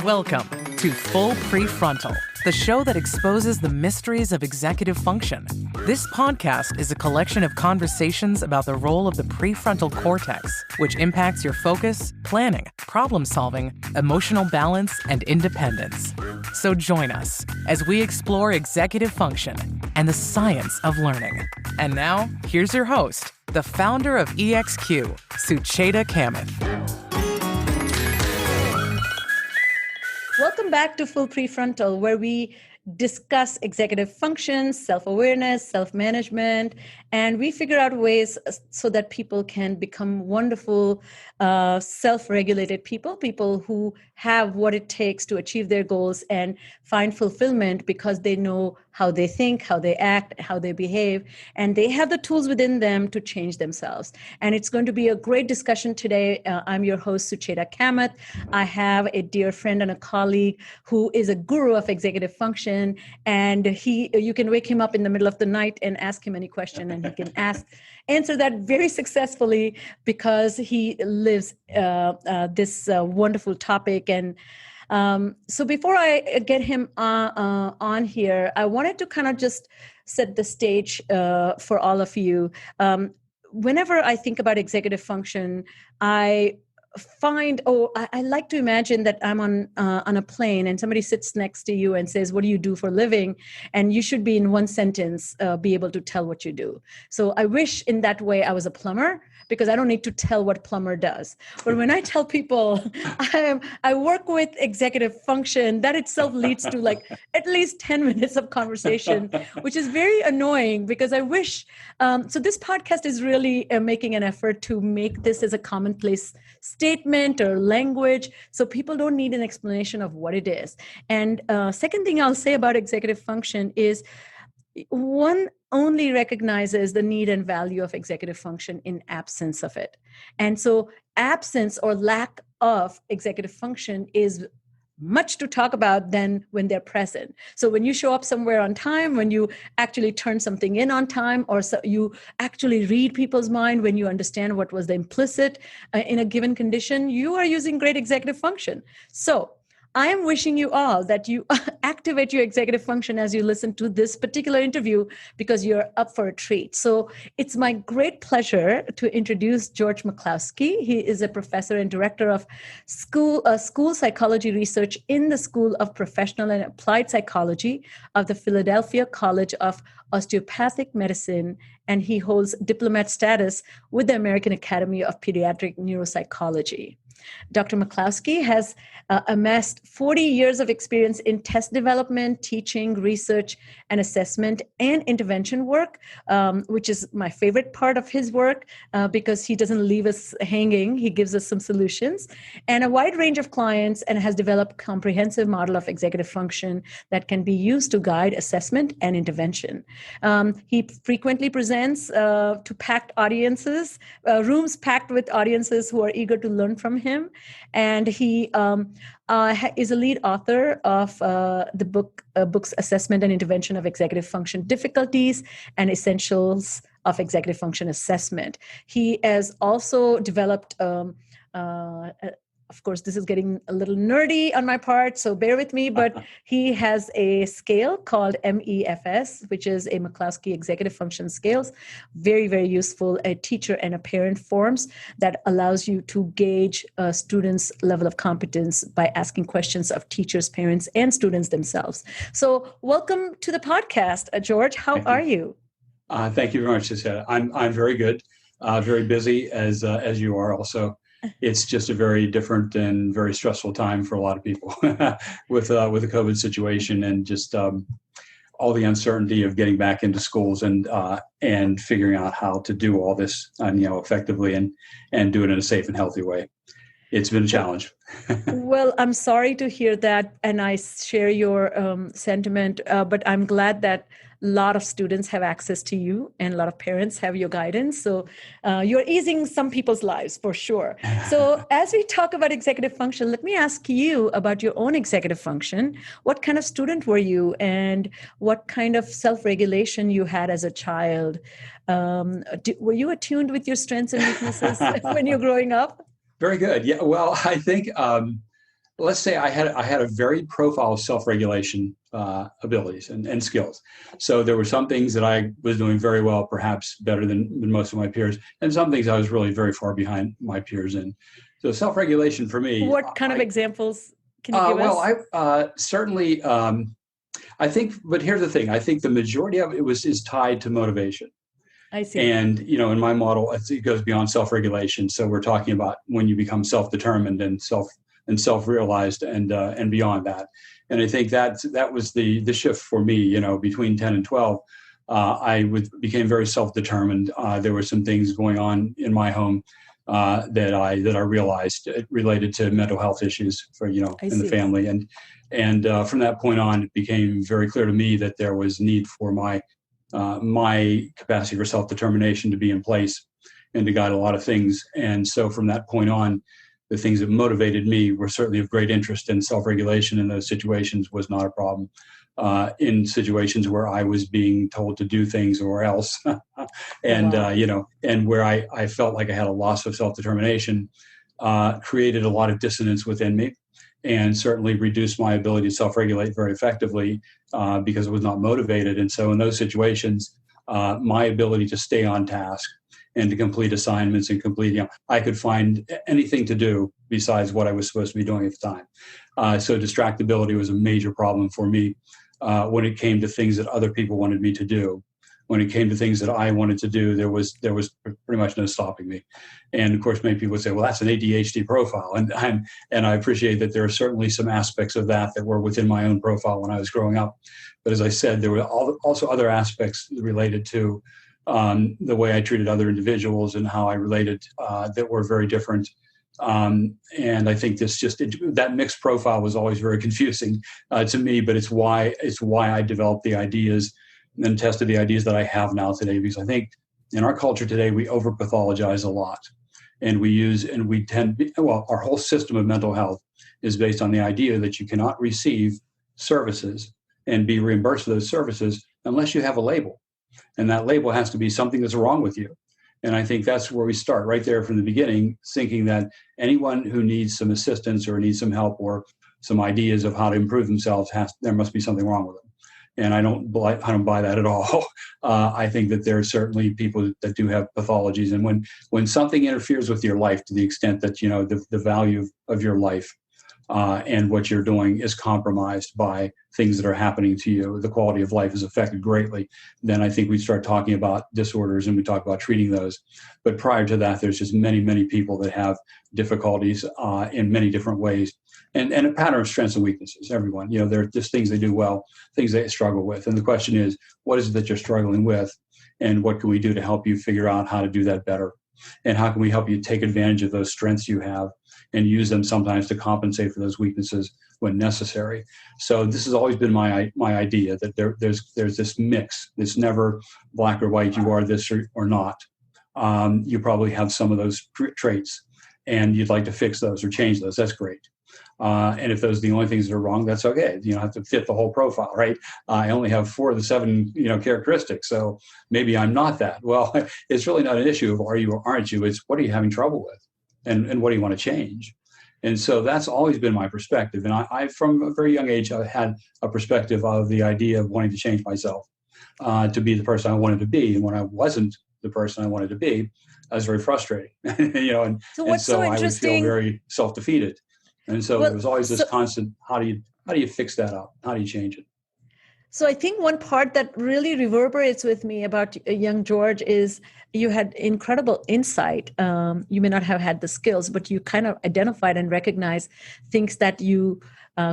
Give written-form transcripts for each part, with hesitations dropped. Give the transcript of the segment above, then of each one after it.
Welcome to Full Prefrontal, the show that exposes the mysteries of executive function. This podcast is a collection of conversations about the role of the prefrontal cortex, which impacts your focus, planning, problem-solving, emotional balance, and independence. So join us as we explore executive function and the science of learning. And now, here's your host, the founder of EXQ, Sucheta Kamath. Welcome back to Full Prefrontal, where we discuss executive functions, self-awareness, self-management, and we figure out ways so that people can become wonderful, self-regulated people who have what it takes to achieve their goals and find fulfillment because they know how they think, how they act, how they behave, and they have the tools within them to change themselves. And it's going to be a great discussion today. I'm your host, Sucheta Kamath. I have a dear friend and a colleague who is a guru of executive function, and you can wake him up in the middle of the night and ask him any question, and he can answer that very successfully because he lives this wonderful topic. And so before I get him on here, I wanted to kind of just set the stage for all of you. Whenever I think about executive function, I like to imagine that I'm on a plane and somebody sits next to you and says, "What do you do for a living?" And you should be in one sentence, be able to tell what you do. So I wish in that way I was a plumber, because I don't need to tell what plumber does. But when I tell people I work with executive function, that itself leads to like at least 10 minutes of conversation, which is very annoying because I wish. So this podcast is really making an effort to make this as a commonplace statement or language, so people don't need an explanation of what it is. And second thing I'll say about executive function is one only recognizes the need and value of executive function in absence of it. And so absence or lack of executive function is much to talk about than when they're present. So when you show up somewhere on time, when you actually turn something in on time, or so you actually read people's mind, when you understand what was the implicit in a given condition, you are using great executive function. So I am wishing you all that you activate your executive function as you listen to this particular interview, because you're up for a treat. So it's my great pleasure to introduce George McCloskey. He is a professor and director of school psychology research in the School of Professional and Applied Psychology of the Philadelphia College of Osteopathic Medicine, and he holds Diplomate status with the American Academy of Pediatric Neuropsychology. Dr. McCloskey has amassed 40 years of experience in test development, teaching, research, and assessment, and intervention work, which is my favorite part of his work because he doesn't leave us hanging. He gives us some solutions, and a wide range of clients, and has developed a comprehensive model of executive function that can be used to guide assessment and intervention. He frequently presents to packed audiences, rooms packed with audiences who are eager to learn from him. And he is a lead author of the books Assessment and Intervention of Executive Function Difficulties and Essentials of Executive Function Assessment. He has also developed of course, this is getting a little nerdy on my part, so bear with me, but he has a scale called MEFS, which is a McCloskey Executive Function Scales. Very, very useful, a teacher and a parent forms that allows you to gauge a student's level of competence by asking questions of teachers, parents, and students themselves. So welcome to the podcast, George. How are you? Thank you very much, Sucheta. I'm very good, very busy as you are also. It's just a very different and very stressful time for a lot of people with the COVID situation, and just all the uncertainty of getting back into schools and figuring out how to do all this effectively and do it in a safe and healthy way. It's been a challenge. Well, I'm sorry to hear that, and I share your sentiment, but I'm glad that a lot of students have access to you and a lot of parents have your guidance. So you're easing some people's lives for sure. So as we talk about executive function, let me ask you about your own executive function. What kind of student were you, and what kind of self-regulation you had as a child? Were you attuned with your strengths and weaknesses when you're growing up? Very good. Yeah. Well, I think let's say I had a very profile of self-regulation abilities and skills. So there were some things that I was doing very well, perhaps better than most of my peers, and some things I was really very far behind my peers in. So self-regulation for me. What kind of examples can you give us? Well, I certainly. I think, but here's the thing. I think the majority of it is tied to motivation. I see. And, in my model, it goes beyond self-regulation. So we're talking about when you become self-determined and self-realized and beyond that. And I think that was the shift for me, between 10 and 12. I became very self-determined. There were some things going on in my home that I realized related to mental health issues for, in the family. And from that point on, it became very clear to me that there was need for my capacity for self-determination to be in place and to guide a lot of things. And so from that point on, the things that motivated me were certainly of great interest, and self-regulation in those situations was not a problem. In situations where I was being told to do things or else, and and where I felt like I had a loss of self-determination, created a lot of dissonance within me, and certainly reduced my ability to self-regulate very effectively because I was not motivated. And so in those situations, my ability to stay on task and to complete assignments and I could find anything to do besides what I was supposed to be doing at the time. So distractibility was a major problem for me when it came to things that other people wanted me to do. When it came to things that I wanted to do, there was pretty much no stopping me. And of course, many people would say, well, that's an ADHD profile. And I appreciate that there are certainly some aspects of that were within my own profile when I was growing up. But as I said, there were also other aspects related to the way I treated other individuals and how I related that were very different. And I think that mixed profile was always very confusing to me, but it's why I developed the ideas and then tested the ideas that I have now today, because I think in our culture today, we over-pathologize a lot. And our whole system of mental health is based on the idea that you cannot receive services and be reimbursed for those services unless you have a label. And that label has to be something that's wrong with you. And I think that's where we start right there from the beginning, thinking that anyone who needs some assistance or needs some help or some ideas of how to improve themselves, there must be something wrong with them. And I don't buy that at all. I think that there are certainly people that do have pathologies. And when something interferes with your life to the extent that, the value of your life and what you're doing is compromised by things that are happening to you, the quality of life is affected greatly, then I think we start talking about disorders and we talk about treating those. But prior to that, there's just many, many people that have difficulties in many different ways. And a pattern of strengths and weaknesses, everyone. There are just things they do well, things they struggle with. And the question is, what is it that you're struggling with? And what can we do to help you figure out how to do that better? And how can we help you take advantage of those strengths you have and use them sometimes to compensate for those weaknesses when necessary? So this has always been my idea, that there's this mix. It's never black or white, you are this or not. You probably have some of those traits and you'd like to fix those or change those. That's great. And if those are the only things that are wrong, that's okay. You don't have to fit the whole profile, right? I only have 4 of the 7, characteristics. So maybe I'm not that. Well, it's really not an issue of are you or aren't you. It's what are you having trouble with, and what do you want to change? And so that's always been my perspective. And I from a very young age, I had a perspective of the idea of wanting to change myself to be the person I wanted to be. And when I wasn't the person I wanted to be, I was very frustrating. And so I would feel very self-defeated. And so there was always this constant, how do you fix that up? How do you change it? So I think one part that really reverberates with me about young George is you had incredible insight. You may not have had the skills, but you kind of identified and recognized things that you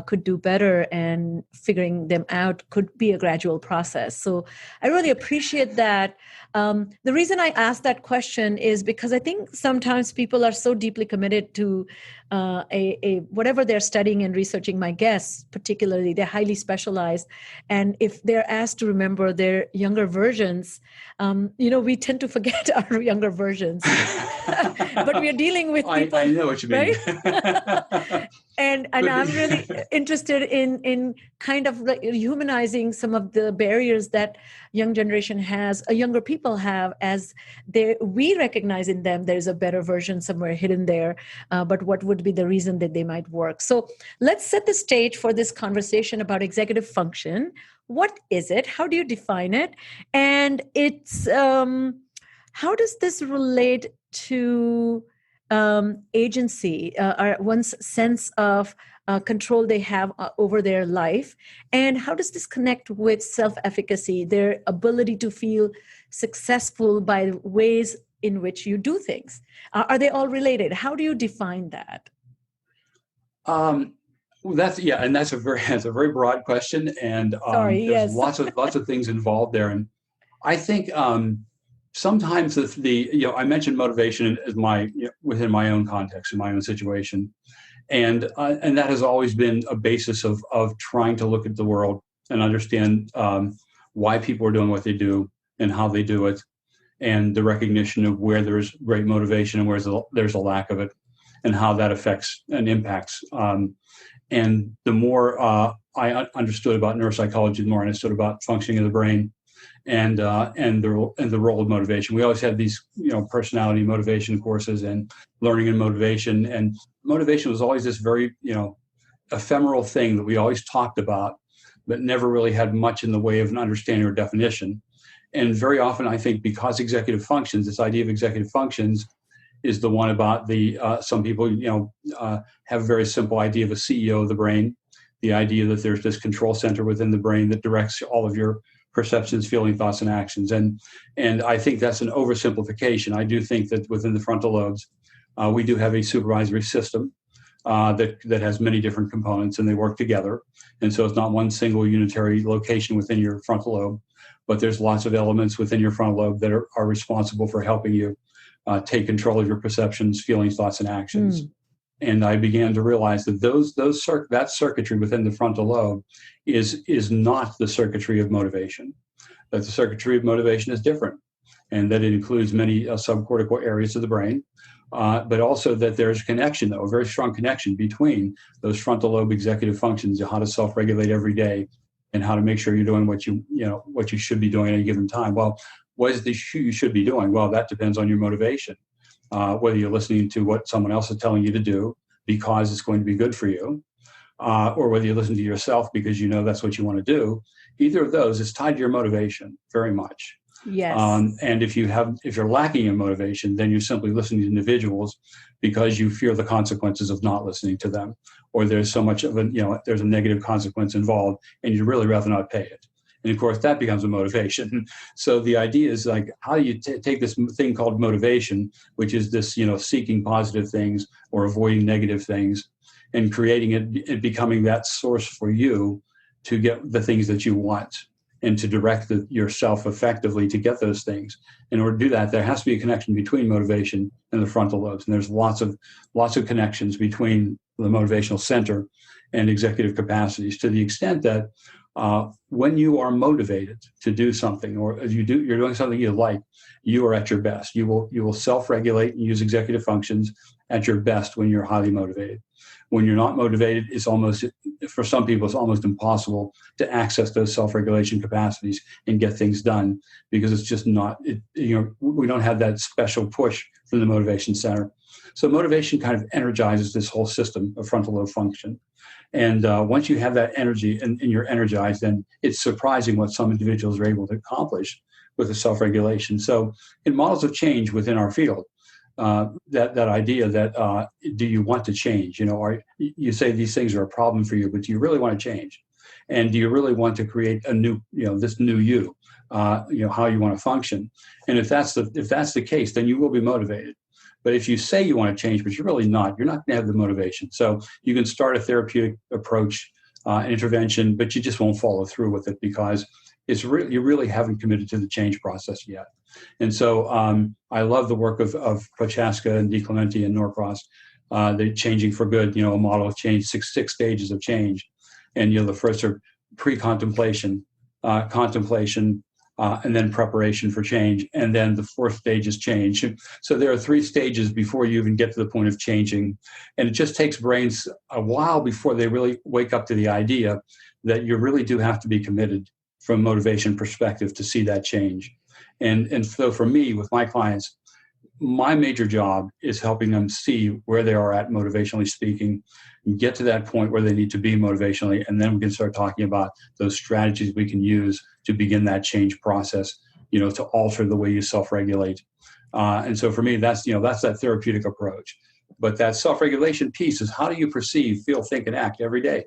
could do better, and figuring them out could be a gradual process. So I really appreciate that. The reason I asked that question is because I think sometimes people are so deeply committed to whatever they're studying and researching. My guests, particularly, they're highly specialized. And if they're asked to remember their younger versions, we tend to forget our younger versions. But we are dealing with people. I know what you mean. Right? And I'm really interested in kind of like humanizing some of the barriers that young generation has, younger people have, as we recognize in them there's a better version somewhere hidden there. But what would be the reason that they might work? So let's set the stage for this conversation about executive function. What is it? How do you define it? And it's how does this relate to agency, one's sense of control they have over their life? And how does this connect with self-efficacy, their ability to feel successful by ways in which you do things? Are they all related? How do you define that? That's a very broad question, and there's lots of things involved there. And I think sometimes I mentioned motivation as within my own context, in my own situation, and that has always been a basis of trying to look at the world and understand why people are doing what they do and how they do it, and the recognition of where there's great motivation and where there's a lack of it, and how that affects and impacts. And the more I understood about neuropsychology, the more I understood about functioning of the brain and the role of motivation. We always had these, personality motivation courses and learning and motivation was always this very, ephemeral thing that we always talked about, but never really had much in the way of an understanding or definition. And very often, I think, because executive functions, this idea of executive functions is the one about some people, have a very simple idea of a CEO of the brain, the idea that there's this control center within the brain that directs all of your perceptions, feelings, thoughts, and actions. And I think that's an oversimplification. I do think that within the frontal lobes, we do have a supervisory system that has many different components, and they work together. And so it's not one single unitary location within your frontal lobe, but there's lots of elements within your frontal lobe that are responsible for helping you take control of your perceptions, feelings, thoughts, and actions. And I began to realize that that circuitry within the frontal lobe is not the circuitry of motivation. That the circuitry of motivation is different, and that it includes many subcortical areas of the brain, but also that there's a connection, though, a very strong connection between those frontal lobe executive functions, how to self-regulate every day, and how to make sure you're doing what you should be doing at any given time. Well, what is it you should be doing? Well, that depends on your motivation. Whether you're listening to what someone else is telling you to do because it's going to be good for you, or whether you listen to yourself because that's what you want to do. Either of those is tied to your motivation very much. Yes. And if you're lacking in motivation, then you're simply listening to individuals because you fear the consequences of not listening to them, or there's so much of there's a negative consequence involved, and you'd really rather not pay it. And of course, that becomes a motivation. So the idea is like, how do you take this thing called motivation, which is this, seeking positive things or avoiding negative things, and creating it and becoming that source for you to get the things that you want and to direct yourself effectively to get those things. In order to do that, there has to be a connection between motivation and the frontal lobes. And there's lots of connections between the motivational center and executive capacities, to the extent that when you are motivated to do something, or you're doing something you like, you are at your best. You will self-regulate and use executive functions at your best when you're highly motivated. When you're not motivated, for some people, it's almost impossible to access those self-regulation capacities and get things done, because it's just not, we don't have that special push from the motivation center. So motivation kind of energizes this whole system of frontal lobe function. And once you have that energy and you're energized, then it's surprising what some individuals are able to accomplish with the self-regulation. So in models of change within our field, that idea that do you want to change? Or you say these things are a problem for you, but do you really want to change? And do you really want to create a new, this new you? How you want to function? And if that's the case, then you will be motivated. But if you say you want to change, but you're really not, you're not going to have the motivation. So you can start a therapeutic approach, an intervention, but you just won't follow through with it because you really haven't committed to the change process yet. And so I love the work of Prochaska and Diplomate and Norcross, the Changing for Good, a model of change, six stages of change. And the first are pre-contemplation, contemplation, and then preparation for change. And then the fourth stage is change. So there are 3 stages before you even get to the point of changing. And it just takes brains a while before they really wake up to the idea that you really do have to be committed from a motivation perspective to see that change. And so for me, with my clients, my major job is helping them see where they are at motivationally speaking, get to that point where they need to be motivationally, and then we can start talking about those strategies we can use to begin that change process, to alter the way you self-regulate. And so for me, that's that therapeutic approach. But that self-regulation piece is, how do you perceive, feel, think, and act every day?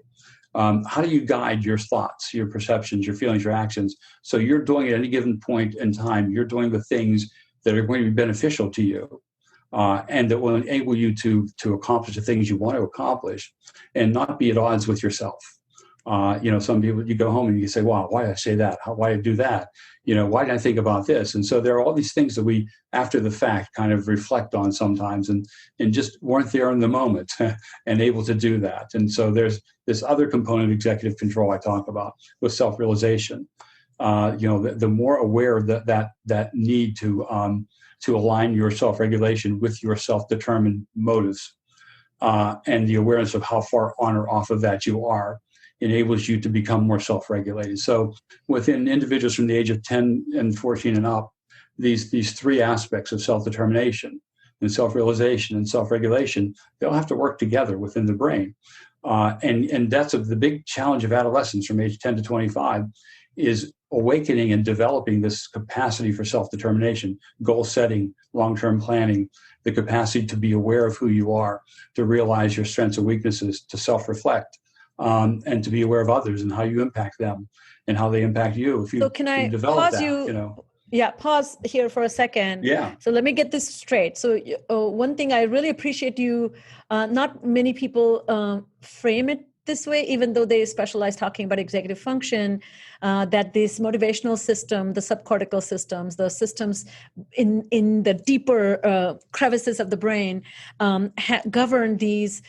How do you guide your thoughts, your perceptions, your feelings, your actions? So you're doing at any given point in time, you're doing the things that are going to be beneficial to you, and that will enable you to accomplish the things you want to accomplish and not be at odds with yourself. Some people, you go home and you say, wow, why did I say that? Why did I do that? Why did I think about this? And so there are all these things that we, after the fact, kind of reflect on sometimes and just weren't there in the moment and able to do that. And so there's this other component of executive control I talk about with self-realization. The more aware that need to align your self-regulation with your self-determined motives, and the awareness of how far on or off of that you are, enables you to become more self-regulated. So within individuals from the age of 10 and 14 and up, these 3 aspects of self-determination and self-realization and self-regulation, they'll have to work together within the brain. And that's the big challenge of adolescence from age 10 to 25 is awakening and developing this capacity for self-determination, goal setting, long-term planning, the capacity to be aware of who you are, to realize your strengths and weaknesses, to self-reflect, and to be aware of others and how you impact them and how they impact you. If you, so can I pause you? Yeah, pause here for a second. Yeah. So let me get this straight. So one thing I really appreciate you, not many people frame it this way, even though they specialize talking about executive function, that this motivational system, the subcortical systems, the systems in the deeper crevices of the brain govern these,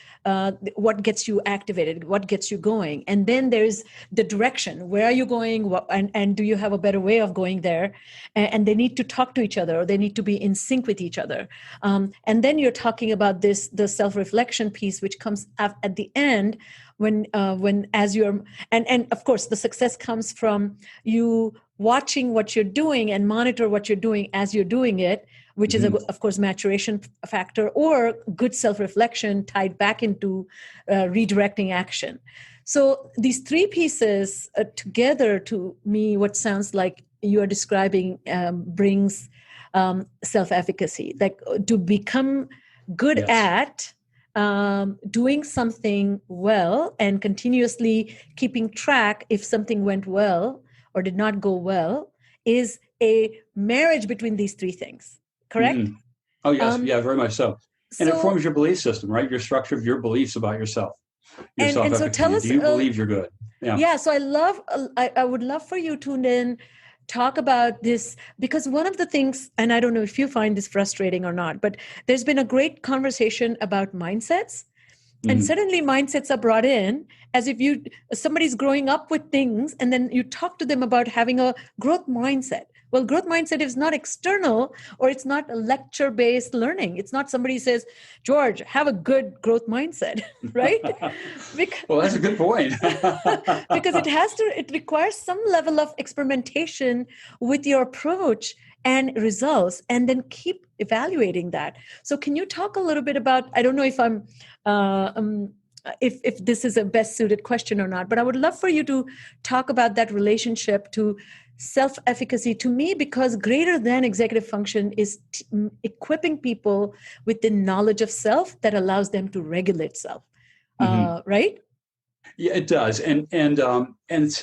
what gets you activated, what gets you going. And then there's the direction. Where are you going? And do you have a better way of going there? And they need to talk to each other, or they need to be in sync with each other. And then you're talking about the self-reflection piece, which comes at the end, when as you're, and of course the success comes from you watching what you're doing and monitor what you're doing as you're doing it, which is of course maturation factor, or good self-reflection tied back into redirecting action. So these 3 pieces together, to me, what sounds like you are describing brings self-efficacy, like to become good at doing something well and continuously keeping track if something went well or did not go well, is a marriage between these 3 things, correct? Mm-hmm. Oh, yes. Yeah, very much so. And it forms your belief system, right? Your structure of your beliefs about yourself. And so tell us, do you believe you're good? Yeah. So I would love for you to then talk about this, because one of the things, and I don't know if you find this frustrating or not, but there's been a great conversation about mindsets, and suddenly mindsets are brought in as if somebody's growing up with things, and then you talk to them about having a growth mindset. Well, growth mindset is not external, or it's not a lecture-based learning. It's not somebody says, George, have a good growth mindset, right? Well, that's a good point. Because it requires some level of experimentation with your approach and results, and then keep evaluating that. So can you talk a little bit about, I don't know if I'm, if this is a best suited question or not, but I would love for you to talk about that relationship to self-efficacy, to me, because greater than executive function is equipping people with the knowledge of self that allows them to regulate self, right? Yeah, it does. And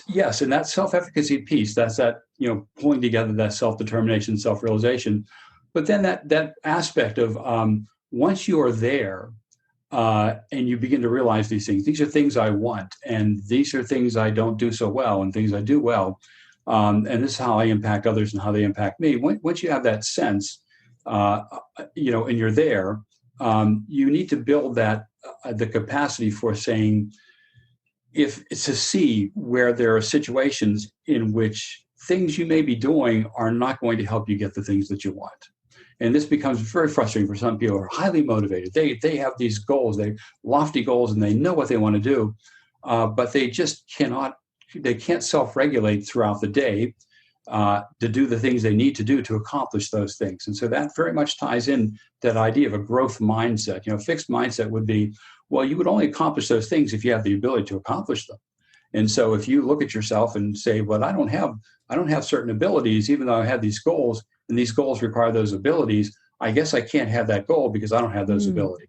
yes, and that self-efficacy piece, that's that, pulling together that self-determination, self-realization. But then that aspect of once you are there and you begin to realize these are things I want, and these are things I don't do so well, and things I do well. And this is how I impact others and how they impact me. Once you have that sense, and you're there, you need to build that the capacity for saying, if it's to see where there are situations in which things you may be doing are not going to help you get the things that you want. And this becomes very frustrating for some people who are highly motivated. They have these goals, lofty goals, and they know what they want to do, but they just can't self-regulate throughout the day to do the things they need to do to accomplish those things. And so that very much ties in that idea of a growth mindset. Fixed mindset would be, well, you would only accomplish those things if you have the ability to accomplish them. And so if you look at yourself and say, well, I don't have certain abilities, even though I have these goals, and these goals require those abilities, I guess I can't have that goal because I don't have those abilities.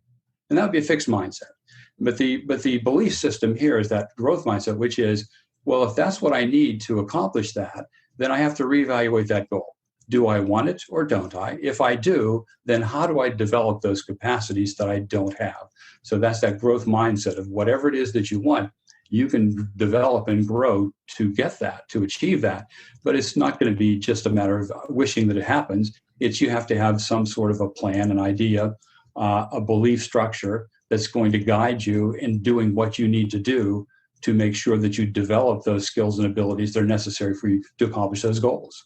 And that would be a fixed mindset. But the belief system here is that growth mindset, which is, well, if that's what I need to accomplish that, then I have to reevaluate that goal. Do I want it or don't I? If I do, then how do I develop those capacities that I don't have? So that's that growth mindset of whatever it is that you want, you can develop and grow to get that, to achieve that. But it's not going to be just a matter of wishing that it happens. You have to have some sort of a plan, an idea, a belief structure that's going to guide you in doing what you need to do to make sure that you develop those skills and abilities that are necessary for you to accomplish those goals.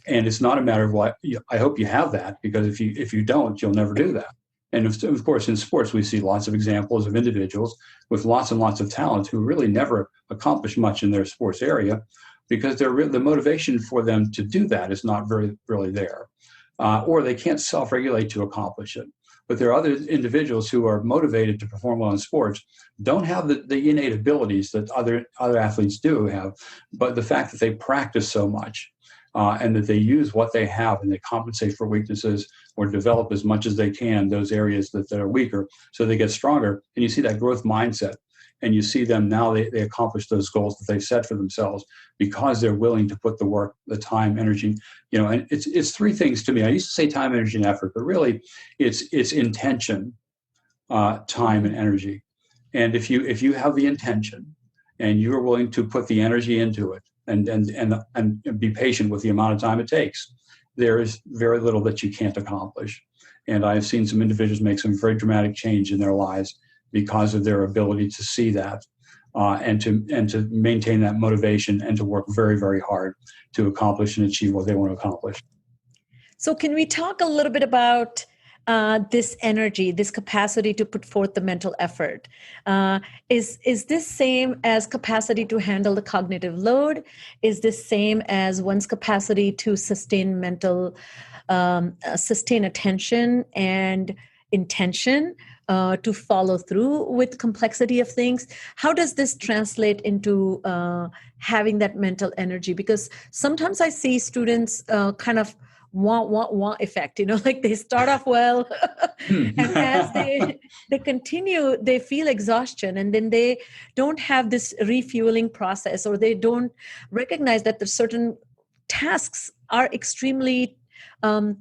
And it's not a matter of I hope you have that, because if you don't, you'll never do that. And of course, in sports, we see lots of examples of individuals with lots and lots of talent who really never accomplish much in their sports area because the motivation for them to do that is not really there, or they can't self-regulate to accomplish it. But there are other individuals who are motivated to perform well in sports, don't have the innate abilities that other athletes do have, but the fact that they practice so much and that they use what they have and they compensate for weaknesses or develop as much as they can those areas that are weaker so they get stronger. And you see that growth mindset, and you see them now they accomplish those goals that they've set for themselves because they're willing to put the work, the time, energy, and it's three things to me. I used to say time, energy, and effort, but really it's intention, time, and energy. And if you have the intention and you're willing to put the energy into it and be patient with the amount of time it takes, there is very little that you can't accomplish. And I've seen some individuals make some very dramatic change in their lives because of their ability to see that and to maintain that motivation and to work very, very hard to accomplish and achieve what they want to accomplish. So can we talk a little bit about this energy, this capacity to put forth the mental effort? Is this same as capacity to handle the cognitive load? Is this same as one's capacity to sustain sustain attention and intention? To follow through with complexity of things? How does this translate into having that mental energy? Because sometimes I see students kind of want effect, like they start off well and as they continue, they feel exhaustion, and then they don't have this refueling process, or they don't recognize that the certain tasks are extremely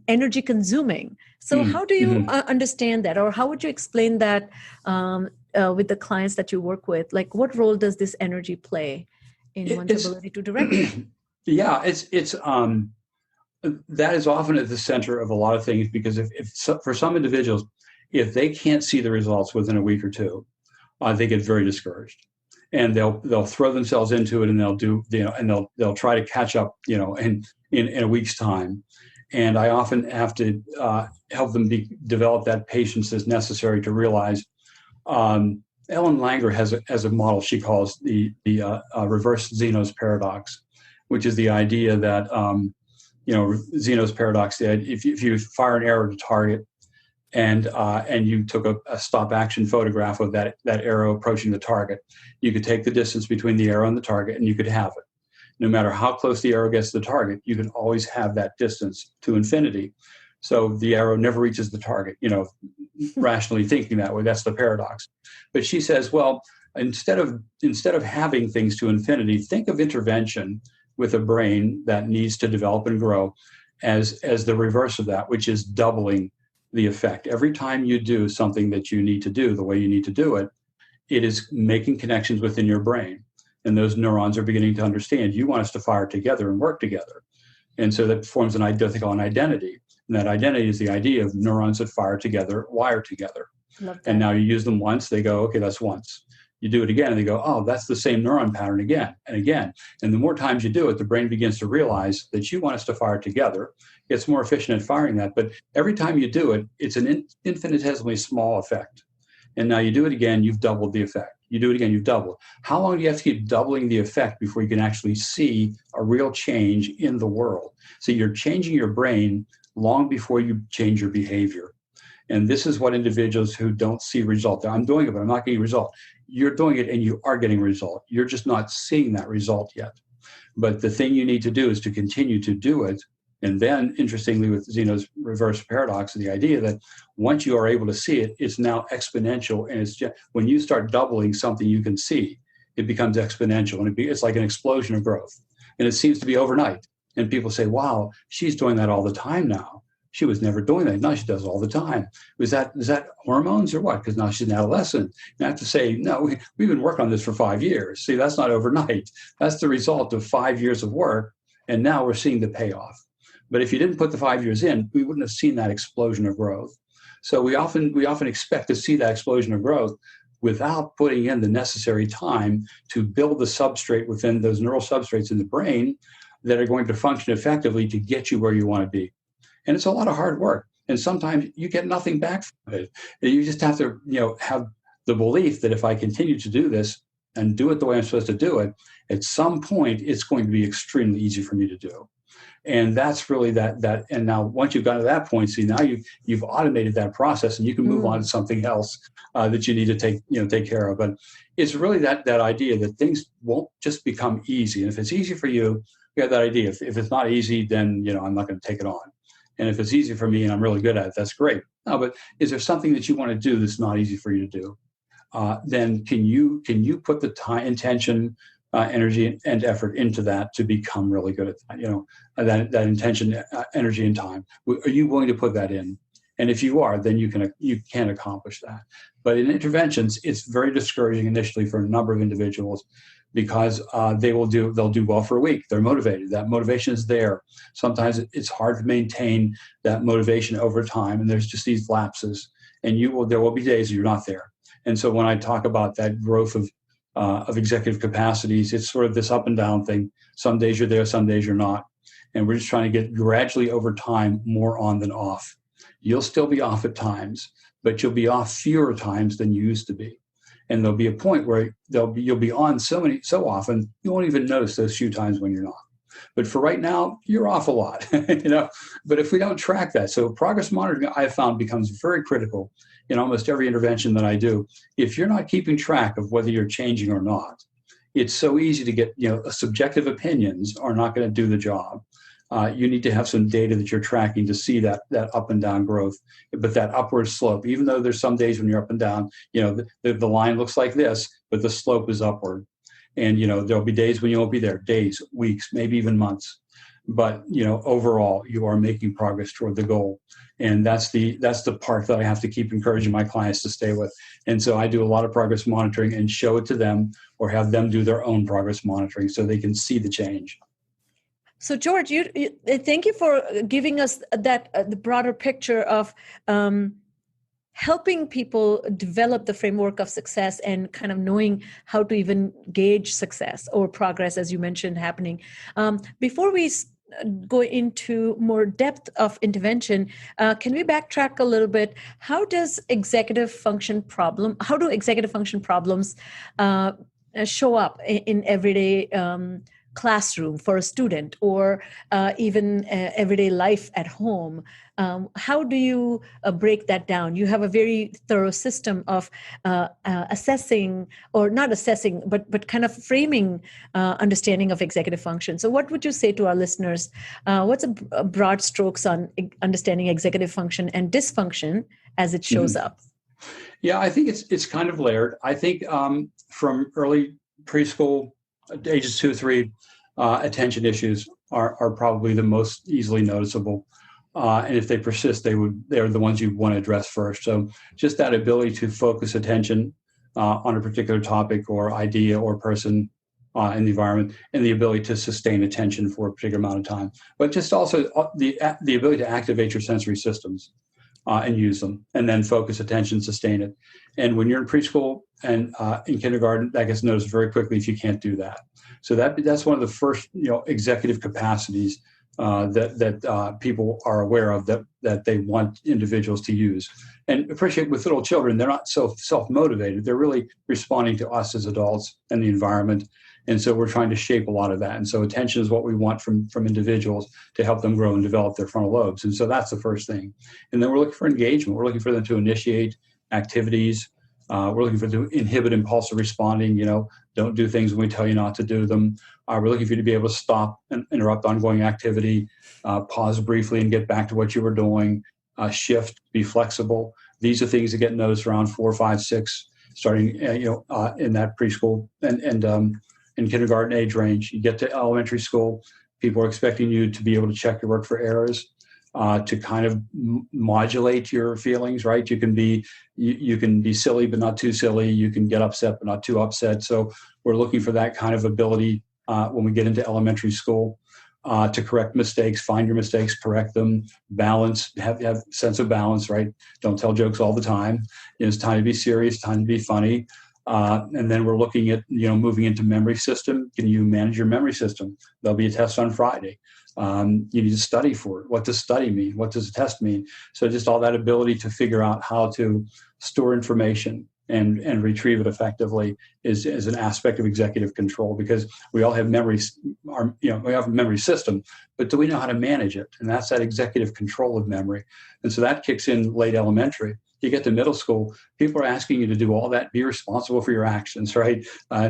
energy consuming. So how do you understand that, or how would you explain that with the clients that you work with? Like, what role does this energy play in one's ability to direct it? Yeah, it's that is often at the center of a lot of things, because for some individuals, if they can't see the results within a week or two, they get very discouraged, and they'll throw themselves into it, and they'll try to catch up, in a week's time. And I often have to help them develop that patience that's necessary to realize. Ellen Langer has a model she calls the reverse Zeno's paradox, which is the idea that Zeno's paradox. If you fire an arrow to target, and you took a stop action photograph of that arrow approaching the target, you could take the distance between the arrow and the target, and you could have it. No matter how close the arrow gets to the target, you can always have that distance to infinity. So the arrow never reaches the target, rationally thinking that way. That's the paradox. But she says, well, instead of having things to infinity, think of intervention with a brain that needs to develop and grow as the reverse of that, which is doubling the effect. Every time you do something that you need to do the way you need to do it, it is making connections within your brain. And those neurons are beginning to understand you want us to fire together and work together. And so that forms an identity. And that identity is the idea of neurons that fire together, wire together. Love that. And now you use them once, they go, okay, that's once. You do it again, and they go, oh, that's the same neuron pattern again and again. And the more times you do it, the brain begins to realize that you want us to fire together. It's more efficient at firing that. But every time you do it, it's an infinitesimally small effect. And now you do it again, you've doubled the effect. You do it again, you've doubled. How long do you have to keep doubling the effect before you can actually see a real change in the world? So you're changing your brain long before you change your behavior. And this is what individuals who don't see result. I'm doing it, but I'm not getting a result. You're doing it and you are getting a result. You're just not seeing that result yet. But the thing you need to do is to continue to do it. And then, interestingly, with Zeno's reverse paradox, the idea that once you are able to see it, it's now exponential. And it's just, when you start doubling something you can see, it becomes exponential. And it's like an explosion of growth. And it seems to be overnight. And people say, wow, she's doing that all the time now. She was never doing that. Now she does it all the time. Is that hormones or what? Because now she's an adolescent. You have to say, no, we've been working on this for 5 years. See, that's not overnight. That's the result of 5 years of work. And now we're seeing the payoff. But if you didn't put the 5 years in, we wouldn't have seen that explosion of growth. So we often expect to see that explosion of growth without putting in the necessary time to build the substrate within those neural substrates in the brain that are going to function effectively to get you where you want to be. And it's a lot of hard work. And sometimes you get nothing back from it. You just have to, have the belief that if I continue to do this and do it the way I'm supposed to do it, at some point it's going to be extremely easy for me to do. And that's really that. And now once you've gotten to that point, see, now you've automated that process and you can move on to something else that you need to take care of. But it's really that idea that things won't just become easy. And if it's easy for you, you have that idea. If it's not easy, then, I'm not going to take it on. And if it's easy for me and I'm really good at it, that's great. No, but is there something that you want to do that's not easy for you to do? Then can you put the time, intention, energy, and effort into that to become really good at that? That intention, energy, and time. Are you willing to put that in? And if you are, then you can accomplish that. But in interventions, it's very discouraging initially for a number of individuals because they'll do well for a week. They're motivated. That motivation is there. Sometimes it's hard to maintain that motivation over time, and there's just these lapses. And there will be days you're not there. And so when I talk about that growth of executive capacities, it's sort of this up and down thing. Some days you're there, some days you're not. And we're just trying to get gradually over time more on than off. You'll still be off at times, but you'll be off fewer times than you used to be. And there'll be a point where you'll be on so often, you won't even notice those few times when you're not. But for right now, you're off a lot, But if we don't track that, so progress monitoring, I have found, becomes very critical in almost every intervention that I do. If you're not keeping track of whether you're changing or not, it's so easy to get, subjective opinions are not going to do the job. You need to have some data that you're tracking to see that up and down growth, but that upward slope, even though there's some days when you're up and down, the line looks like this, but the slope is upward. And, there'll be days when you won't be there, days, weeks, maybe even months. But, overall, you are making progress toward the goal. And that's the part that I have to keep encouraging my clients to stay with. And so I do a lot of progress monitoring and show it to them or have them do their own progress monitoring so they can see the change. So, George, thank you for giving us the broader picture of helping people develop the framework of success and kind of knowing how to even gauge success or progress, as you mentioned, happening. Before we go into more depth of intervention, can we backtrack a little bit? How do executive function problems show up in everyday classroom for a student or even everyday life at home? How do you break that down? You have a very thorough system of assessing, or not assessing, but kind of framing understanding of executive function. So what would you say to our listeners? What's a broad strokes on understanding executive function and dysfunction as it shows up? Yeah, I think it's kind of layered. I think from early preschool, ages 2 or 3, attention issues are probably the most easily noticeable. And if they persist, they're the ones you want to address first. So just that ability to focus attention on a particular topic or idea or person in the environment, and the ability to sustain attention for a particular amount of time. But just also the ability to activate your sensory systems. and use them, and then focus attention, sustain it. And when you're in preschool and in kindergarten, that gets noticed very quickly if you can't do that. So that's one of the first, executive capacities that people are aware of that they want individuals to use. And appreciate with little children, they're not so self-motivated. They're really responding to us as adults and the environment. And so we're trying to shape a lot of that. And so attention is what we want from individuals to help them grow and develop their frontal lobes. And so that's the first thing. And then we're looking for engagement. We're looking for them to initiate activities. We're looking for them to inhibit impulsive responding. Don't do things when we tell you not to do them. We're looking for you to be able to stop and interrupt ongoing activity, pause briefly and get back to what you were doing, shift, be flexible. These are things that get noticed around 4, 5, 6, starting in that preschool and in kindergarten age range. You get to elementary school, people are expecting you to be able to check your work for errors, to kind of modulate your feelings, right? You can be silly, but not too silly. You can get upset, but not too upset. So we're looking for that kind of ability when we get into elementary school, to correct mistakes, find your mistakes, correct them, balance, have sense of balance, right? Don't tell jokes all the time. It's time to be serious, time to be funny. And then we're looking at, moving into memory system. Can you manage your memory system? There'll be a test on Friday. You need to study for it. What does study mean? What does a test mean? So just all that ability to figure out how to store information and retrieve it effectively is an aspect of executive control, because we all have memories, we have a memory system, but do we know how to manage it? And that's that executive control of memory. And so that kicks in late elementary. You get to middle school, people are asking you to do all that, be responsible for your actions, right?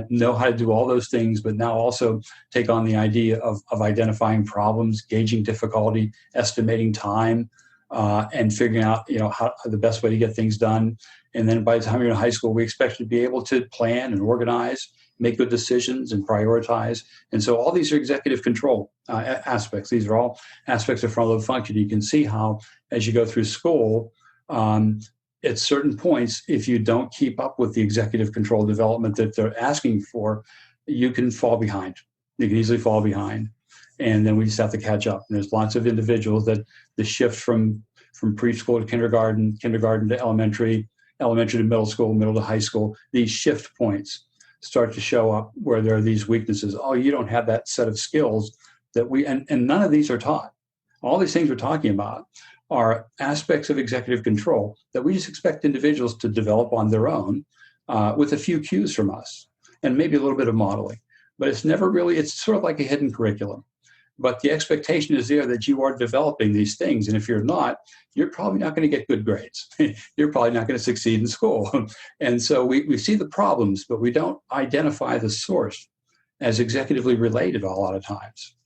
Know how to do all those things, but now also take on the idea of identifying problems, gauging difficulty, estimating time, and figuring out, how the best way to get things done. And then by the time you're in high school, we expect you to be able to plan and organize, make good decisions and prioritize. And so all these are executive control aspects. These are all aspects of frontal lobe function. You can see how, as you go through school, at certain points, if you don't keep up with the executive control development that they're asking for, you can fall behind. You can easily fall behind. And then we just have to catch up. And there's lots of individuals that the shift from preschool to kindergarten to elementary to middle school, middle to high school, these shift points start to show up where there are these weaknesses. Oh, you don't have that set of skills that and none of these are taught. All these things we're talking about are aspects of executive control that we just expect individuals to develop on their own, with a few cues from us and maybe a little bit of modeling. But it's sort of like a hidden curriculum. But the expectation is there that you are developing these things. And if you're not, you're probably not going to get good grades. You're probably not going to succeed in school. And so we see the problems, but we don't identify the source as executively related a lot of times.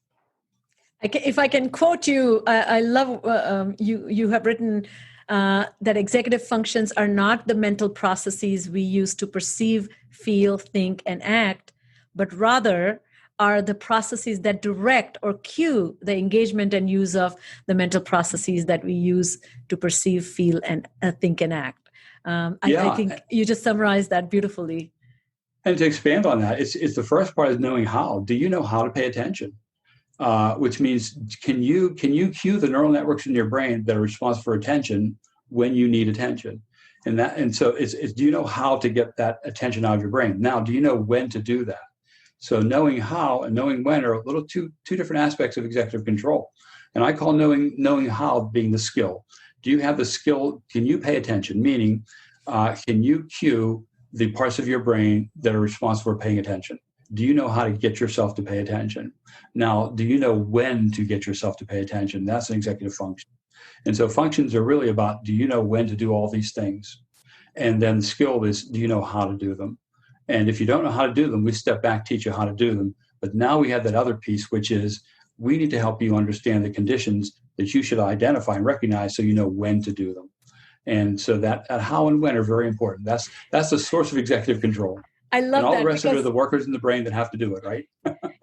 If I can quote you, I love you have written that executive functions are not the mental processes we use to perceive, feel, think, and act, but rather are the processes that direct or cue the engagement and use of the mental processes that we use to perceive, feel, and think and act. I think you just summarized that beautifully. And to expand on that, it's the first part is knowing how. Do you know how to pay attention? Which means can you cue the neural networks in your brain that are responsible for attention when you need attention? And so it's do you know how to get that attention out of your brain? Now, do you know when to do that? So knowing how and knowing when are a little two different aspects of executive control. And I call knowing how being the skill. Do you have the skill? Can you pay attention? Meaning, can you cue the parts of your brain that are responsible for paying attention? Do you know how to get yourself to pay attention? Now, do you know when to get yourself to pay attention? That's an executive function. And so functions are really about, do you know when to do all these things? And then the skill is, do you know how to do them? And if you don't know how to do them, we step back, teach you how to do them. But now we have that other piece, which is we need to help you understand the conditions that you should identify and recognize so you know when to do them. And so that how and when are very important. That's the source of executive control. I love that. And all the rest of it are the workers in the brain that have to do it, right?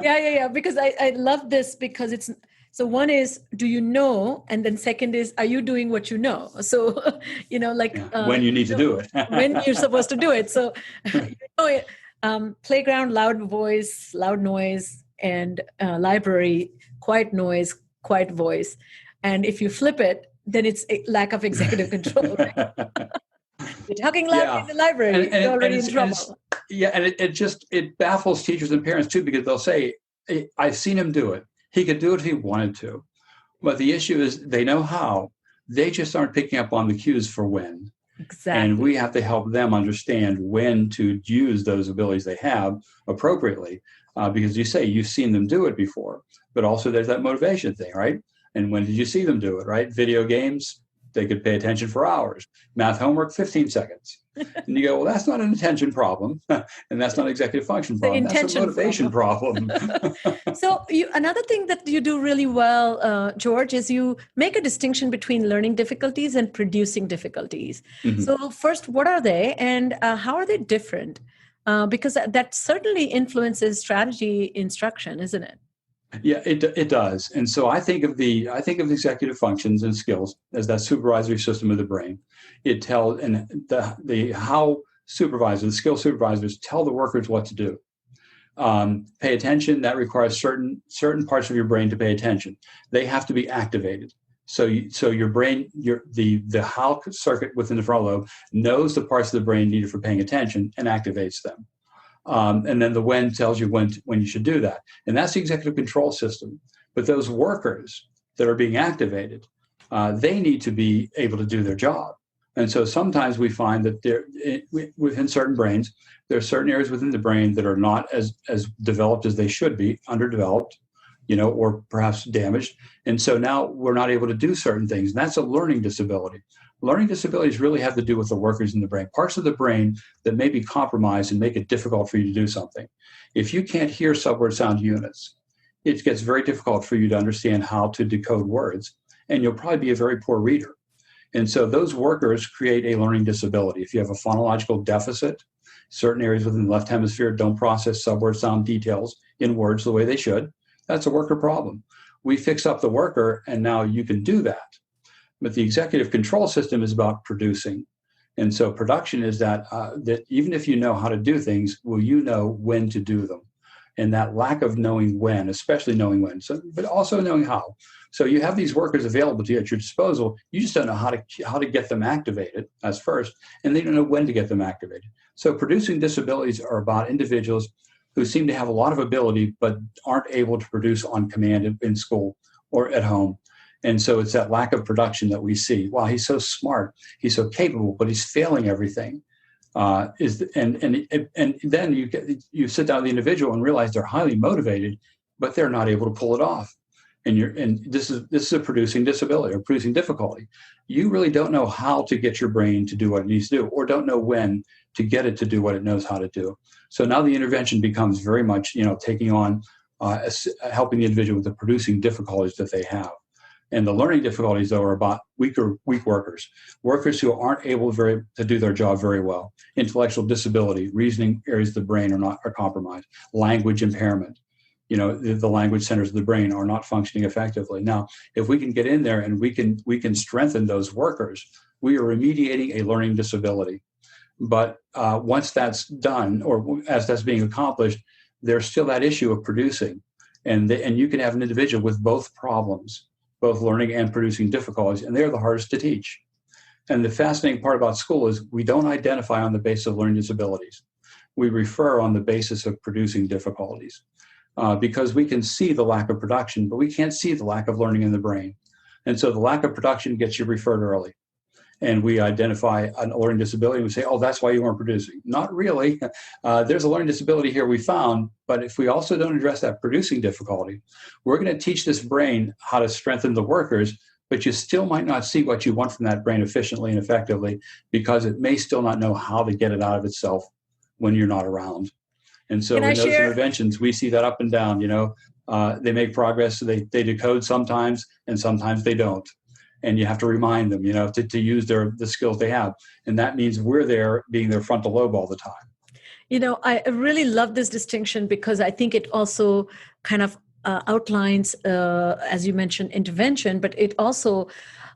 Yeah. Because I love this because it's, so one is, do you know? And then second is, are you doing what you know? So, when you need to do it. when you're supposed to do it. So, playground, loud voice, loud noise, and library, quiet noise, quiet voice. And if you flip it, then it's a lack of executive control. Right? You're talking loud in the library, you're already in trouble. It baffles teachers and parents too, because they'll say, I've seen him do it. He could do it if he wanted to. But the issue is they know how. They just aren't picking up on the cues for when. Exactly. And we have to help them understand when to use those abilities they have appropriately. Because you say you've seen them do it before, but also there's that motivation thing, right? And when did you see them do it, right? Video games, they could pay attention for hours. Math homework, 15 seconds. And you go, well, that's not an attention problem. And that's not an executive function problem. That's a motivation problem. So another thing that you do really well, George, is you make a distinction between learning difficulties and producing difficulties. Mm-hmm. So first, what are they and how are they different? Because that certainly influences strategy instruction, isn't it? Yeah, it does. And so I think of the executive functions and skills as that supervisory system of the brain. It tells how the skill supervisors tell the workers what to do. Pay attention. That requires certain parts of your brain to pay attention. They have to be activated. So your brain, the how circuit within the frontal lobe knows the parts of the brain needed for paying attention and activates them. And then the when tells you when you should do that. And that's the executive control system. But those workers that are being activated, they need to be able to do their job. And so sometimes we find that within certain brains, there are certain areas within the brain that are not as developed as they should be, underdeveloped, or perhaps damaged. And so now we're not able to do certain things. And that's a learning disability. Learning disabilities really have to do with the workers in the brain, parts of the brain that may be compromised and make it difficult for you to do something. If you can't hear subword sound units, it gets very difficult for you to understand how to decode words, and you'll probably be a very poor reader. And so those workers create a learning disability. If you have a phonological deficit, certain areas within the left hemisphere don't process subword sound details in words the way they should, that's a worker problem. We fix up the worker, and now you can do that. But the executive control system is about producing. And so production is that even if you know how to do things, will you know when to do them? And that lack of knowing when, especially knowing when, but also knowing how. So you have these workers available to you at your disposal. You just don't know how to get them activated as first, and they don't know when to get them activated. So producing disabilities are about individuals who seem to have a lot of ability, but aren't able to produce on command in school or at home. And so it's that lack of production that we see. Wow, he's so smart, he's so capable, but he's failing everything. And then you sit down with the individual and realize they're highly motivated, but they're not able to pull it off. And this is a producing disability or producing difficulty. You really don't know how to get your brain to do what it needs to do, or don't know when to get it to do what it knows how to do. So now the intervention becomes very much, taking on helping the individual with the producing difficulties that they have. And the learning difficulties, though, are about weak workers who aren't able to do their job very well. Intellectual disability, reasoning areas of the brain are compromised. Language impairment, the language centers of the brain are not functioning effectively. Now, if we can get in there and we can strengthen those workers, we are remediating a learning disability. But once that's done, or as that's being accomplished, there's still that issue of producing, and you can have an individual with both problems, both learning and producing difficulties, and they're the hardest to teach. And the fascinating part about school is we don't identify on the basis of learning disabilities. We refer on the basis of producing difficulties because we can see the lack of production, but we can't see the lack of learning in the brain. And so the lack of production gets you referred early. And we identify a learning disability and we say, oh, that's why you weren't producing. Not really. There's a learning disability here we found, but if we also don't address that producing difficulty, we're going to teach this brain how to strengthen the workers, but you still might not see what you want from that brain efficiently and effectively because it may still not know how to get it out of itself when you're not around. And so in those interventions, we see that up and down, they make progress, they decode sometimes, and sometimes they don't. And you have to remind them, to use the skills they have. And that means we're there being their frontal lobe all the time. I really love this distinction because I think it also kind of outlines, as you mentioned, intervention, but it also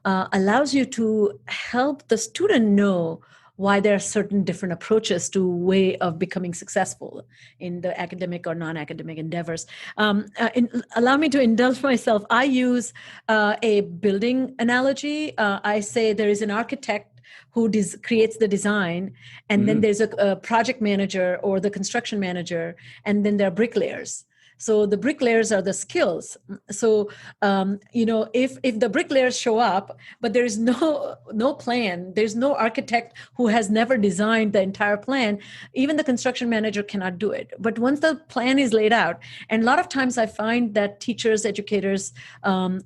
allows you to help the student know why there are certain different approaches to way of becoming successful in the academic or non-academic endeavors. Allow me to indulge myself. I use a building analogy. I say there is an architect who creates the design, and then there's a project manager or the construction manager, and then there are bricklayers. So the bricklayers are the skills. So, if the bricklayers show up, but there is no plan, there's no architect who has never designed the entire plan, even the construction manager cannot do it. But once the plan is laid out, and a lot of times I find that teachers, educators,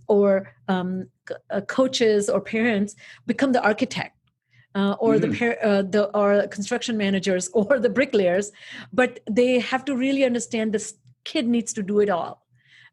or coaches or parents become the architect. Or the construction managers or the bricklayers, but they have to really understand this kid needs to do it all.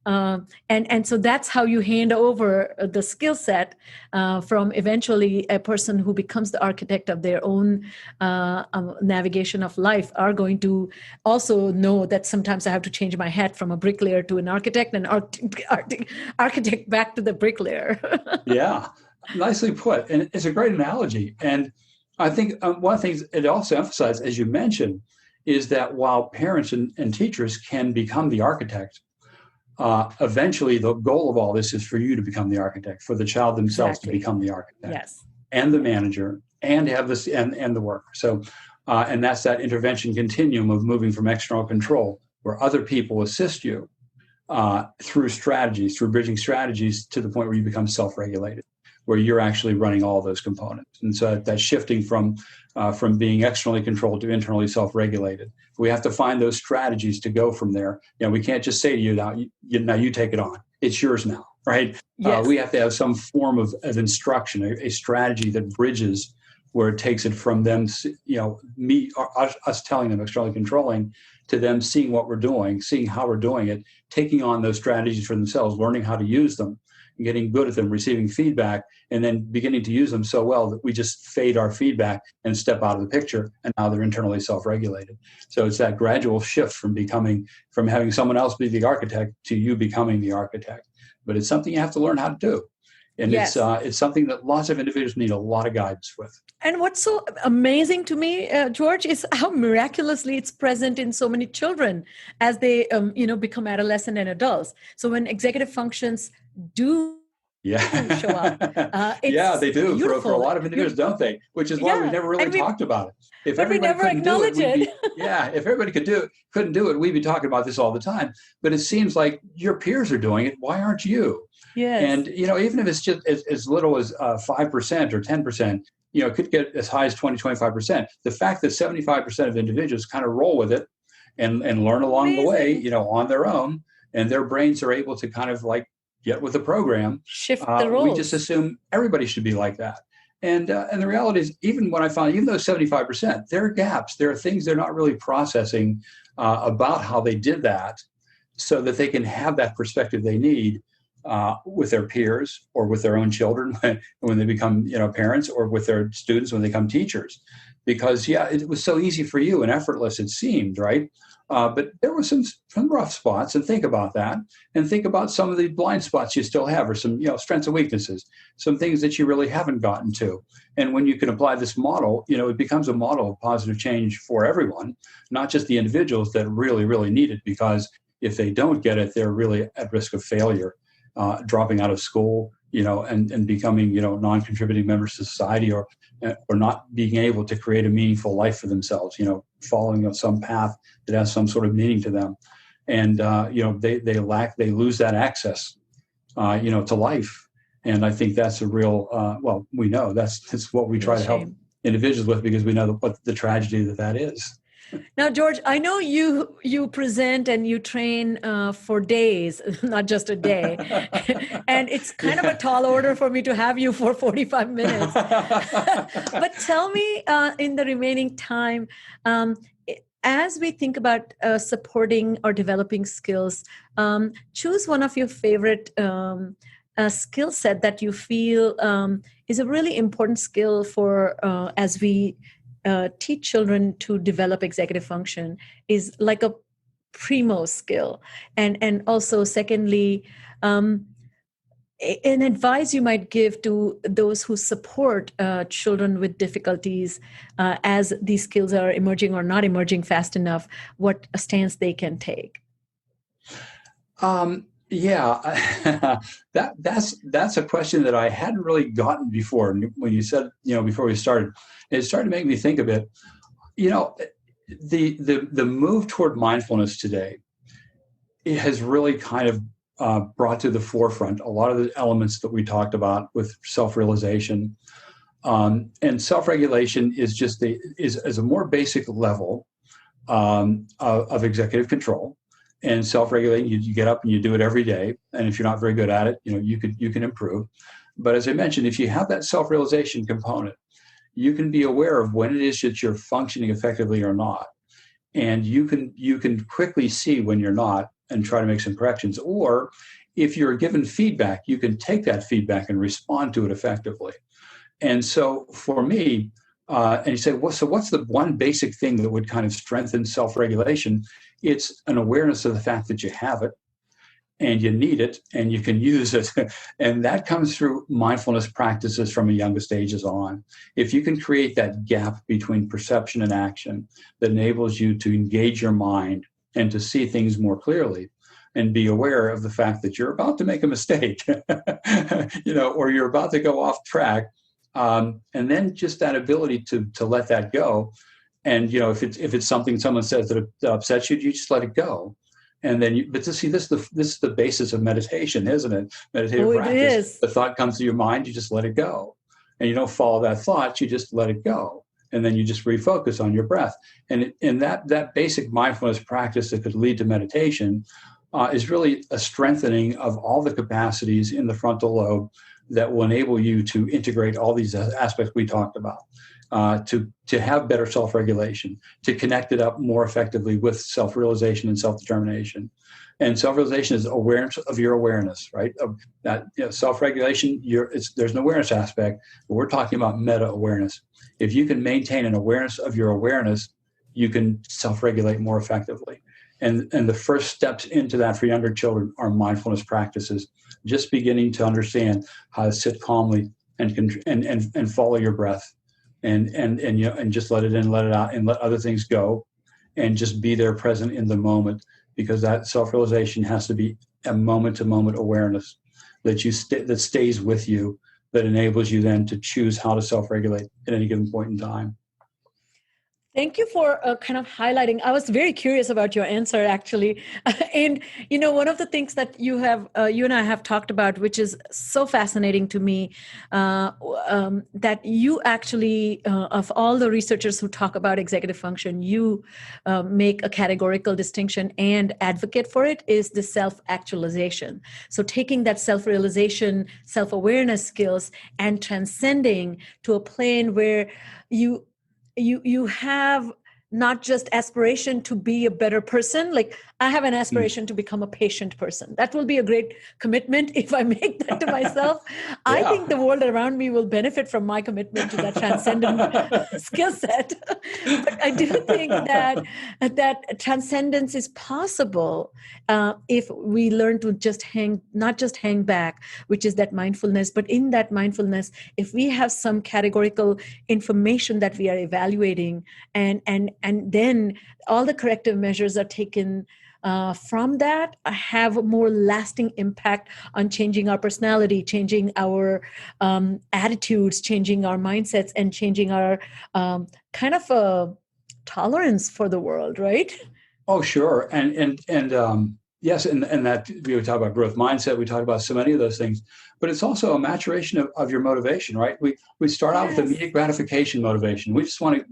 And so that's how you hand over the skill set from eventually a person who becomes the architect of their own navigation of life are going to also know that sometimes I have to change my hat from a bricklayer to an architect and architect back to the bricklayer. Yeah, nicely put. And it's a great analogy. And I think one of the things it also emphasizes, as you mentioned, is that while parents and teachers can become the architect, eventually the goal of all this is for you to become the architect, for the child themselves to become the architect, yes, and the manager, and have this and the worker. So, and that's that intervention continuum of moving from external control, where other people assist you through strategies, through bridging strategies, to the point where you become self-regulated, where you're actually running all those components. And so that's shifting from being externally controlled to internally self-regulated. We have to find those strategies to go from there. We can't just say to you, now you take it on. It's yours now, right? Yes. We have to have some form of instruction, a strategy that bridges where it takes it from them, us telling them externally controlling, to them seeing what we're doing, seeing how we're doing it, taking on those strategies for themselves, learning how to use them, getting good at them, receiving feedback, and then beginning to use them so well that we just fade our feedback and step out of the picture, and now they're internally self-regulated. So it's that gradual shift from having someone else be the architect to you becoming the architect. But it's something you have to learn how to do. And yes. It's something that lots of individuals need a lot of guidance with. And what's so amazing to me, George, is how miraculously it's present in so many children as they, become adolescent and adults. So when executive functions do show up, yeah, they do for a lot of individuals, don't they? Which is why we never really talked about it. If everybody couldn't do it, if everybody couldn't do it, we'd be talking about this all the time. But it seems like your peers are doing it. Why aren't you? Yes. And even if it's just as little as 5% or 10%, it could get as high as 20, 25%. The fact that 75% of individuals kind of roll with it and learn along the way, on their own, and their brains are able to kind of like get with the program. Shift the roles. We just assume everybody should be like that. And the reality is, even those 75%, there are gaps. There are things they're not really processing about how they did that, so that they can have that perspective they need with their peers or with their own children when they become parents, or with their students when they become teachers. Because it was so easy for you and effortless, it seemed, right? But there were some rough spots, and think about that, and think about some of the blind spots you still have, or some strengths and weaknesses, some things that you really haven't gotten to. And when you can apply this model, it becomes a model of positive change for everyone, not just the individuals that really, really need it. Because if they don't get it, they're really at risk of failure, dropping out of school, and becoming non-contributing members to society, or not being able to create a meaningful life for themselves, following some path that has some sort of meaning to them. And they lose that access to life. And I think that's a real we know that's what we try to help individuals with, because we know what the tragedy that is. Now, George, I know you present and you train for days, not just a day. And it's kind of a tall order for me to have you for 45 minutes. But tell me, in the remaining time, as we think about supporting or developing skills, choose one of your favorite skill set that you feel is a really important skill for as we teach children to develop executive function, is like a primo skill. And also, secondly, an advice you might give to those who support children with difficulties as these skills are emerging or not emerging fast enough, what a stance they can take? Yeah, that's a question that I hadn't really gotten before. When you said, before we started, it started to make me think a bit. The move toward mindfulness today, it has really kind of brought to the forefront a lot of the elements that we talked about with self-realization. And self-regulation is just is a more basic level of executive control. And self-regulating, you get up and you do it every day. And if you're not very good at it, you can improve. But as I mentioned, if you have that self-realization component, you can be aware of when it is that you're functioning effectively or not. And you can quickly see when you're not and try to make some corrections. Or if you're given feedback, you can take that feedback and respond to it effectively. And so for me, and you say, so what's the one basic thing that would kind of strengthen self-regulation? It's an awareness of the fact that you have it and you need it and you can use it. And that comes through mindfulness practices from the youngest ages on. If you can create that gap between perception and action that enables you to engage your mind and to see things more clearly and be aware of the fact that you're about to make a mistake, or you're about to go off track. And then just that ability to let that go. And, if it's something someone says that upsets you, you just let it go. And then, but to see this is the basis of meditation, isn't it? Meditative practice. It is. The thought comes to your mind, you just let it go. And you don't follow that thought, you just let it go. And then you just refocus on your breath. And that basic mindfulness practice that could lead to meditation is really a strengthening of all the capacities in the frontal lobe that will enable you to integrate all these aspects we talked about, to have better self-regulation, to connect it up more effectively with self-realization and self-determination. And self-realization is awareness of your awareness, right? Self-regulation, there's an awareness aspect, but we're talking about meta-awareness. If you can maintain an awareness of your awareness, you can self-regulate more effectively. And the first steps into that for younger children are mindfulness practices, just beginning to understand how to sit calmly and follow your breath, and just let it in, let it out, and let other things go, and just be there present in the moment, because that self-realization has to be a moment-to-moment awareness that stays with you, that enables you then to choose how to self-regulate at any given point in time. Thank you for kind of highlighting. I was very curious about your answer, actually. And, one of the things that you and I have talked about, which is so fascinating to me, that you actually, of all the researchers who talk about executive function, you make a categorical distinction and advocate for it, is the self-actualization. So taking that self-realization, self-awareness skills and transcending to a plane where you have not just aspiration to be a better person. Like, I have an aspiration to become a patient person. That will be a great commitment if I make that to myself. Yeah. I think the world around me will benefit from my commitment to that transcendent skill set. But I do think that transcendence is possible if we learn to not just hang back, which is that mindfulness, but in that mindfulness, if we have some categorical information that we are evaluating, and then all the corrective measures are taken from that, have a more lasting impact on changing our personality, changing our attitudes, changing our mindsets, and changing our kind of a tolerance for the world, right? Oh, sure. And yes, and that we talk about growth mindset. We talk about so many of those things, but it's also a maturation of your motivation, right? We start out with immediate gratification motivation. We just want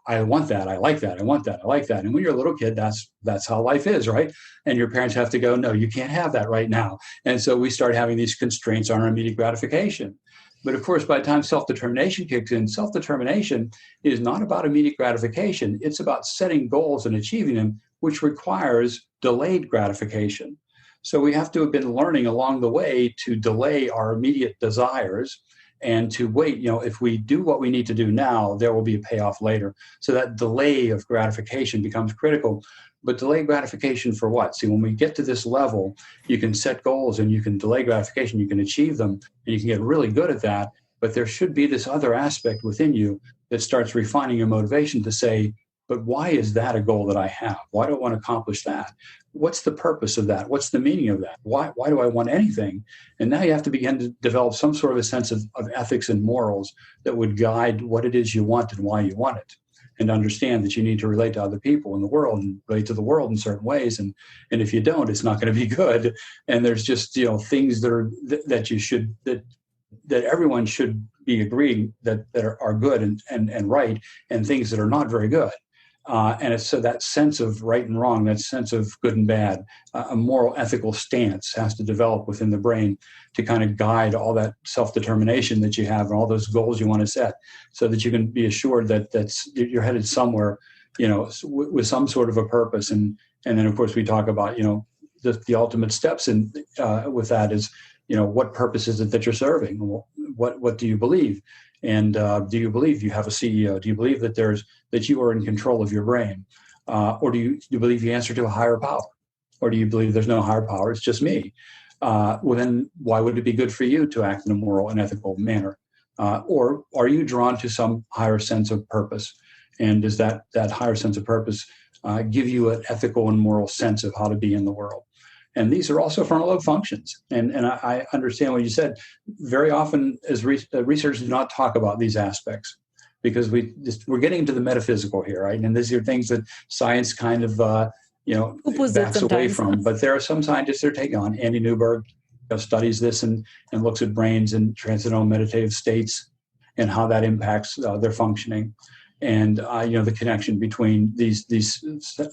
I want that, I like that, I want that, I like that. And when you're a little kid, that's how life is, right? And your parents have to go, no, you can't have that right now. And so we start having these constraints on our immediate gratification. But of course, by the time self-determination kicks in, self-determination is not about immediate gratification. It's about setting goals and achieving them, which requires delayed gratification. So we have to have been learning along the way to delay our immediate desires and to wait. If we do what we need to do now, there will be a payoff later. So that delay of gratification becomes critical. But delay gratification for what? See, when we get to this level, you can set goals and you can delay gratification, you can achieve them, and you can get really good at that. But there should be this other aspect within you that starts refining your motivation to say, but why is that a goal that I have? Why do I want to accomplish that? What's the purpose of that? What's the meaning of that? Why do I want anything? And now you have to begin to develop some sort of a sense of ethics and morals that would guide what it is you want and why you want it. And understand that you need to relate to other people in the world and relate to the world in certain ways. And if you don't, it's not going to be good. And there's just, things that are that you should that everyone should be agreeing that are good and right, and things that are not very good. And it's so that sense of right and wrong, that sense of good and bad, a moral ethical stance has to develop within the brain to kind of guide all that self-determination that you have and all those goals you want to set, so that you can be assured that you're headed somewhere, with some sort of a purpose. And then, of course, we talk about, the ultimate steps in with that is, what purpose is it that you're serving? What do you believe? And do you believe you have a CEO? Do you believe that you are in control of your brain? Or do you believe you answer to a higher power? Or do you believe there's no higher power? It's just me. Well, then why would it be good for you to act in a moral and ethical manner? Or are you drawn to some higher sense of purpose? And does that higher sense of purpose give you an ethical and moral sense of how to be in the world? And these are also frontal lobe functions. And I understand what you said. Very often, as researchers do not talk about these aspects, because we're getting into the metaphysical here, right? And these are things that science kind of backs away from. But there are some scientists that are taking on. Andy Newberg studies this and looks at brains in transcendental meditative states and how that impacts their functioning. And the connection between these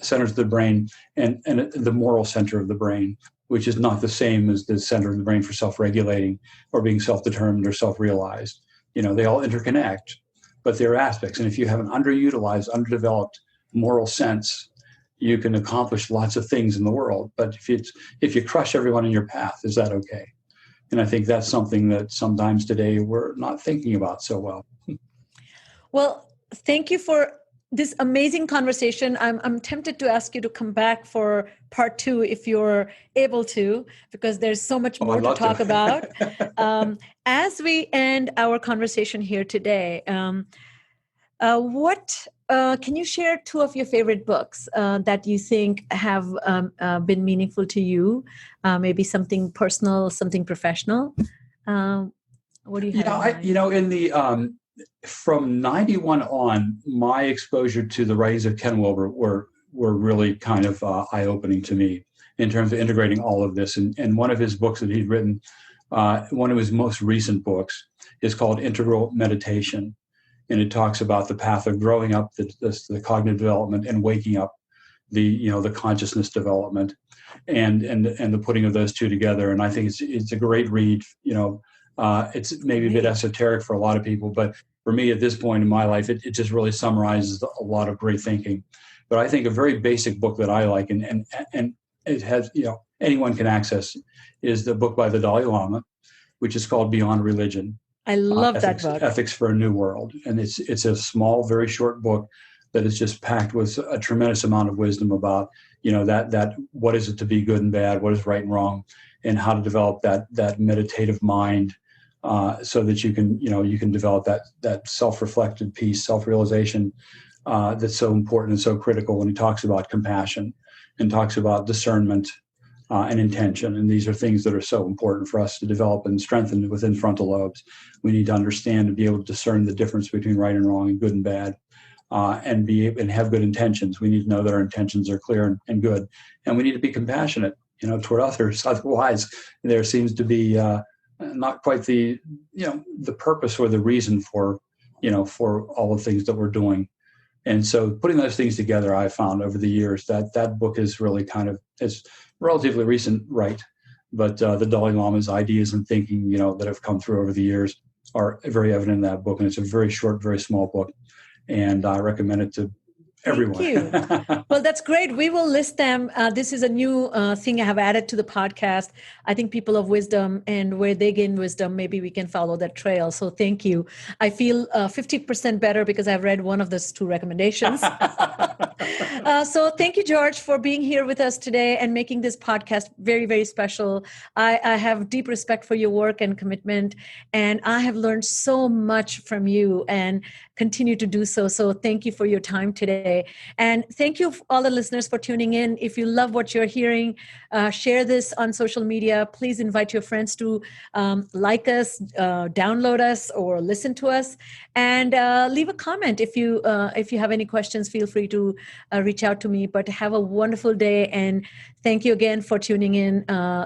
centers of the brain and the moral center of the brain, which is not the same as the center of the brain for self-regulating or being self-determined or self-realized. They all interconnect, but they're aspects. And if you have an underutilized, underdeveloped moral sense, you can accomplish lots of things in the world. But if you crush everyone in your path, is that okay? And I think that's something that sometimes today we're not thinking about so well. Well, thank you for this amazing conversation. I'm tempted to ask you to come back for part 2 if you're able to, because there's so much more to talk about. As we end our conversation here today, what can you share 2 of your favorite books that you think have been meaningful to you? Maybe something personal, something professional. What do you have? In the from 91 on, my exposure to the writings of Ken Wilber were really kind of eye-opening to me in terms of integrating all of this. And one of his books that he'd written, one of his most recent books, is called Integral Meditation. And it talks about the path of growing up, the cognitive development, and waking up, the consciousness development, and the putting of those two together. And I think it's a great read. It's maybe a bit esoteric for a lot of people, but for me at this point in my life, it just really summarizes a lot of great thinking. But I think a very basic book that I like, and it has, anyone can access, is the book by the Dalai Lama, which is called Beyond Religion. I love that book. Ethics for a New World. And it's a small, very short book that is just packed with a tremendous amount of wisdom about, that what is it to be good and bad, what is right and wrong, and how to develop that meditative mind, so that you can develop that self-reflected peace, self-realization that's so important and so critical when he talks about compassion and talks about discernment and intention. And these are things that are so important for us to develop and strengthen within frontal lobes. We need to understand and be able to discern the difference between right and wrong and good and bad, and have good intentions. We need to know that our intentions are clear and good, and we need to be compassionate, toward others. Otherwise, there seems to be not quite the purpose or the reason for all the things that we're doing. And so putting those things together, I found over the years that book is really it's relatively recent, right? But the Dalai Lama's ideas and thinking, that have come through over the years are very evident in that book. And it's a very short, very small book. And I recommend it to everyone. Thank you. Well, that's great. We will list them. This is a new thing I have added to the podcast. I think people of wisdom and where they gain wisdom, maybe we can follow that trail. So thank you. I feel 50% better because I've read one of those 2 recommendations. So thank you, George, for being here with us today and making this podcast very, very special. I have deep respect for your work and commitment, and I have learned so much from you and continue to do so. So thank you for your time today. And thank you all the listeners for tuning in. If you love what you're hearing, share this on social media. Please invite your friends to like us, download us, or listen to us, and leave a comment. If you have any questions, feel free to reach out to me. But have a wonderful day, and thank you again for tuning in to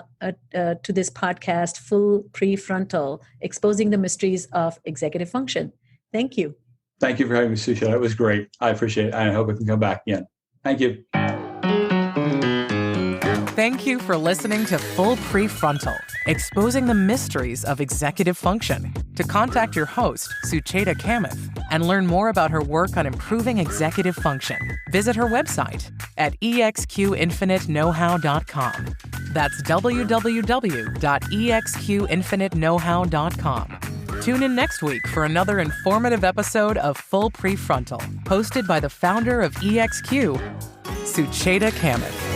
this podcast, Full Prefrontal, Exposing the Mysteries of Executive Function. Thank you. Thank you for having me, Sushila. It was great. I appreciate it. I hope I can come back again. Thank you. Thank you for listening to Full Prefrontal, Exposing the Mysteries of Executive Function. To contact your host, Sucheta Kamath, and learn more about her work on improving executive function, visit her website at exqinfiniteknowhow.com. That's www.exqinfiniteknowhow.com. Tune in next week for another informative episode of Full Prefrontal, hosted by the founder of EXQ, Sucheta Kamath.